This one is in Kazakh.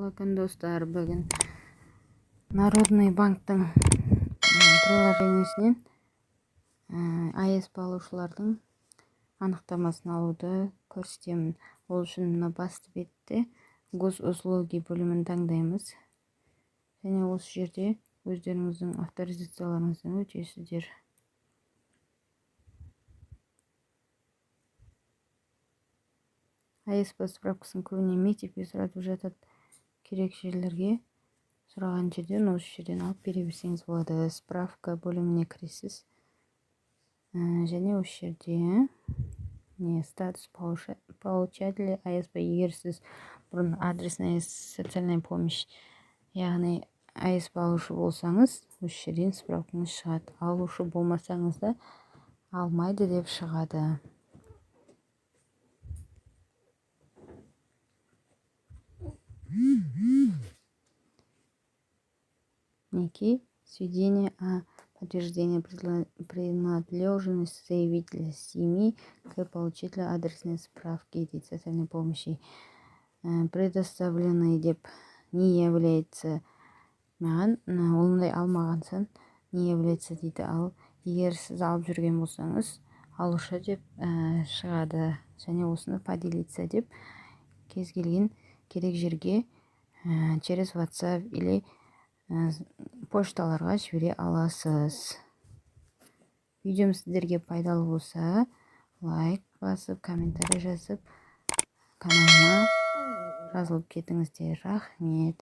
Кутулуу күн достор. Бүгүн Народный банктын приложениесинен АЭС алуучулардын аныктамасын алууду көрсөтөмүн. Ол үчүн мына басты бетте госуслуги бөлүмүн тандайбыз. Жана осы жерде өздөрүңүздүн авторизацияларыңызды өтөсүздөр. АЭС справкасын көбүнө мектепке суратып жатат. Керек жерлерге сураган жерден осы жерден алып бере берсеңиз болот. Справка бөлүмүнө киресиз. Және осы жерде статус получателя АЭС. Эгер сиз бурун адресная социальная помощь, яғни АЭС алуучу болсаңыз, осы жерден справкаңыз чыгат. Алуучу болмасаңыз да алмайды деп чыгады. Некий сведения о подтверждении принадлежности заявителя семьи к получателю адресной справки и социальной помощи. Предоставленный деп не является маған, ондай алмағансын не является дейді. Ал егер сіз алып жүрген болсаңыз, алушы деп шығады. Және осыны поделиться деп кез келген керек жерге через WhatsApp или почталарға жібере аласыз. Видеом сіздерге пайдалы болса, лайк басып, комментарий жазып, каналыма жазылып кетіңіздер. Рахмет.